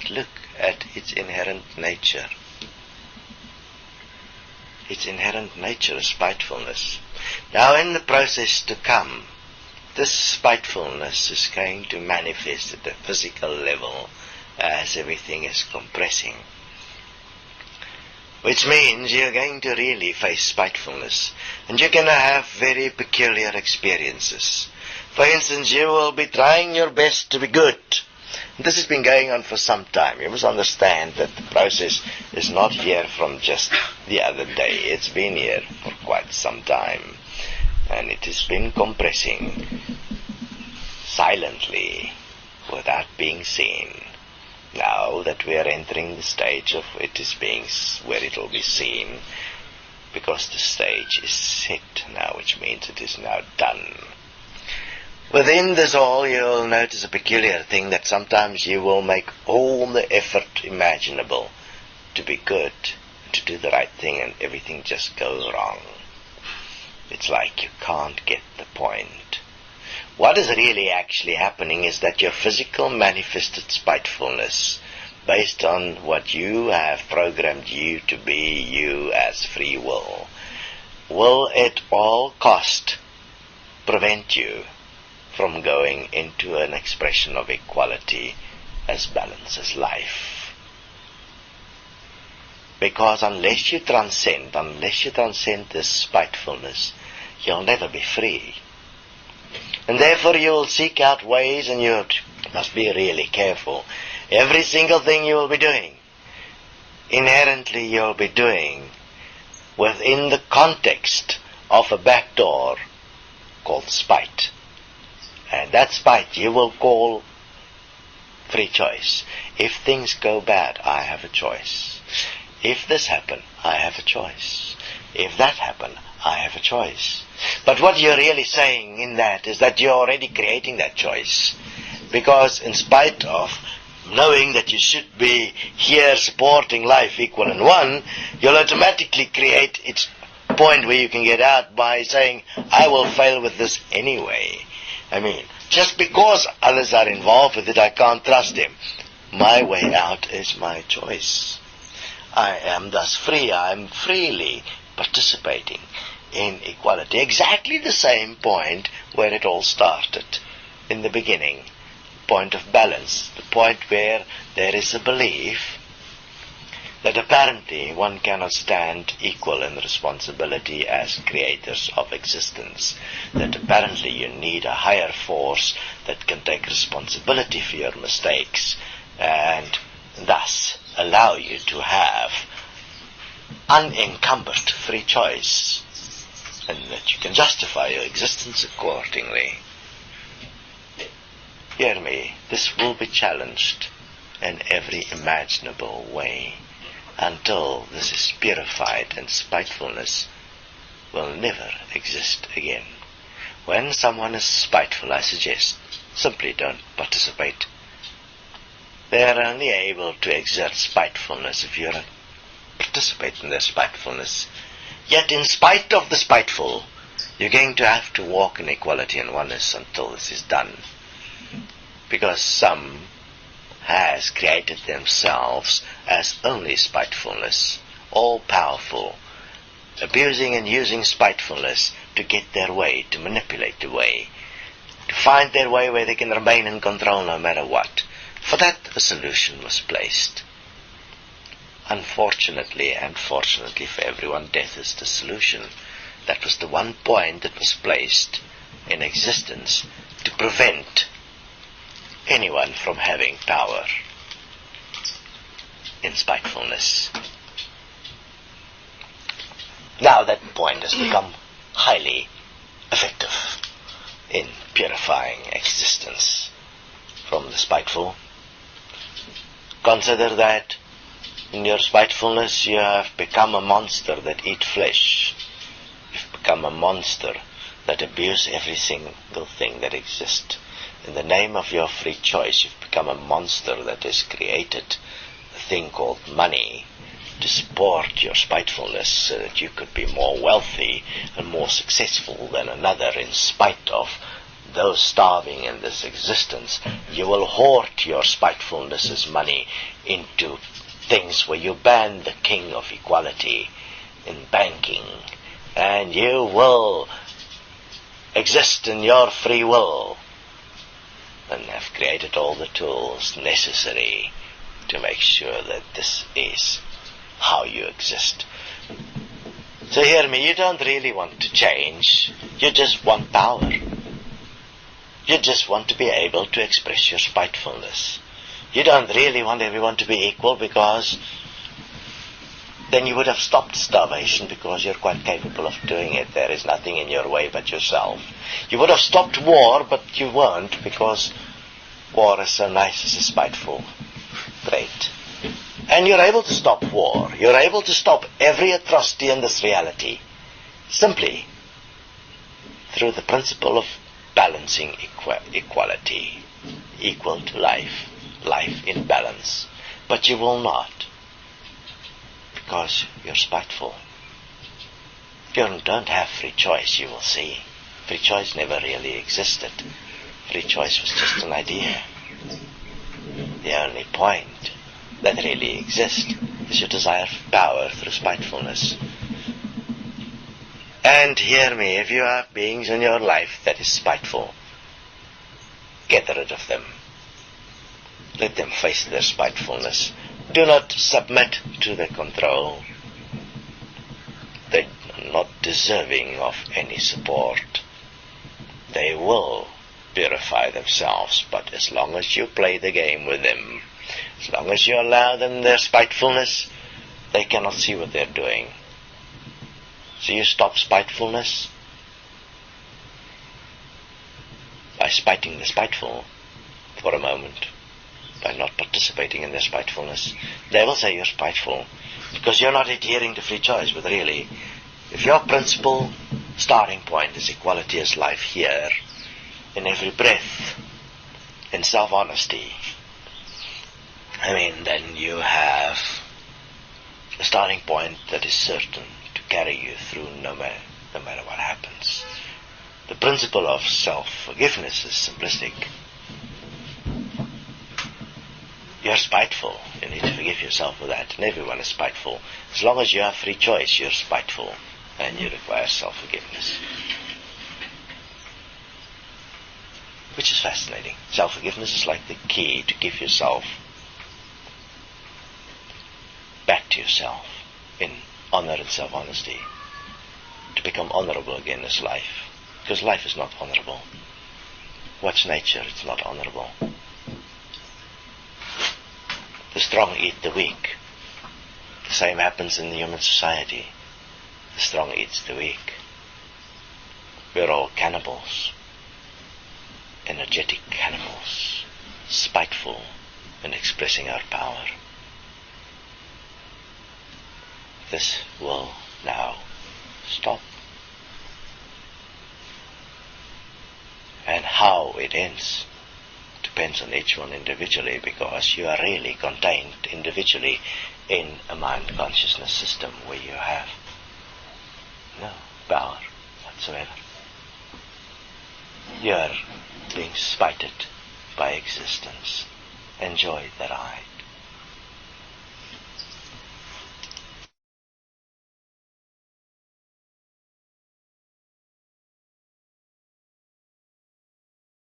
but look at its inherent nature. Its inherent nature is spitefulness. Now in the process to come, this spitefulness is going to manifest at the physical level as everything is compressing. Which means you're going to really face spitefulness. And you're going to have very peculiar experiences. For instance, you will be trying your best to be good. And this has been going on for some time. You must understand that the process is not here from just the other day. It's been here for quite some time. And it has been compressing silently without being seen. Now that we are entering the stage of it is being where it will be seen, because the stage is set now, which means it is now done. Within this all, you will notice a peculiar thing, that sometimes you will make all the effort imaginable to be good, to do the right thing, and everything just goes wrong. It's like you can't get the point. What is really actually happening is that your physical manifested spitefulness, based on what you have programmed you to be, you as free will at all cost prevent you from going into an expression of equality as balance as life. Because unless you transcend this spitefulness, you'll never be free. And therefore you will seek out ways, and you must be really careful. Every single thing you will be doing, inherently you will be doing within the context of a back door called spite. And that spite you will call free choice. If things go bad, I have a choice. If this happen, I have a choice. If that happen, I have a choice. But what you're really saying in that is that you're already creating that choice. Because in spite of knowing that you should be here supporting life equal and one, you'll automatically create its point where you can get out by saying, I will fail with this anyway. I mean, just because others are involved with it, I can't trust them. My way out is my choice. I am thus free. I am freely participating in equality. Exactly the same point where it all started in the beginning. Point of balance. The point where there is a belief that apparently one cannot stand equal in responsibility as creators of existence. That apparently you need a higher force that can take responsibility for your mistakes and thus allow you to have unencumbered free choice, and that you can justify your existence accordingly. Hear me, this will be challenged in every imaginable way until this is purified, and spitefulness will never exist again. When someone is spiteful, I suggest simply don't participate. They are only able to exert spitefulness if you participate in their spitefulness. Yet in spite of the spiteful, you're going to have to walk in equality and oneness until this is done. Because some has created themselves as only spitefulness, all-powerful, abusing and using spitefulness to get their way, to manipulate the way, to find their way where they can remain in control no matter what. For that, a solution was placed. Unfortunately and fortunately for everyone, death is the solution. That was the one point that was placed in existence to prevent anyone from having power in spitefulness. Now that point has become highly effective in purifying existence from the spiteful. Consider that in your spitefulness you have become a monster that eats flesh. You've become a monster that abuses every single thing that exists. In the name of your free choice, you've become a monster that has created a thing called money to support your spitefulness so that you could be more wealthy and more successful than another in spite of though starving in this existence, you will hoard your spitefulness as money into things where you ban the king of equality in banking, and you will exist in your free will and have created all the tools necessary to make sure that this is how you exist. So hear me, you don't really want to change, you just want power. You just want to be able to express your spitefulness. You don't really want everyone to be equal, because then you would have stopped starvation, because you're quite capable of doing it. There is nothing in your way but yourself. You would have stopped war, but you weren't, because war is so nice as a spiteful trait. And you're able to stop war. You're able to stop every atrocity in this reality simply through the principle of balancing equality, equal to life, life in balance. But you will not, because you're spiteful. You don't have free choice, you will see. Free choice never really existed. Free choice was just an idea. The only point that really exists is your desire for power through spitefulness. And hear me, if you have beings in your life that is spiteful, get rid of them. Let them face their spitefulness. Do not submit to their control. They are not deserving of any support. They will purify themselves, but as long as you play the game with them, as long as you allow them their spitefulness, they cannot see what they're doing. So you stop spitefulness by spiting the spiteful for a moment, by not participating in their spitefulness. They will say you're spiteful because you're not adhering to free choice. But really, if your principal starting point is equality as life here, in every breath, in self-honesty, then you have a starting point that is certain to carry you through no matter what happens. The principle of self-forgiveness is simplistic. You're spiteful. You need to forgive yourself for that. And everyone is spiteful. As long as you have free choice, you're spiteful. And you require self-forgiveness. Which is fascinating. Self-forgiveness is like the key to give yourself back to yourself in honor and self-honesty. To become honorable again as life. Because life is not honorable. What's nature? It's not honorable. The strong eat the weak. The same happens in the human society. The strong eats the weak. We're all cannibals. Energetic cannibals. Spiteful in expressing our power. This will now stop. And how it ends depends on each one individually, because you are really contained individually in a mind consciousness system where you have no power whatsoever. You are being spited by existence. Enjoy the ride.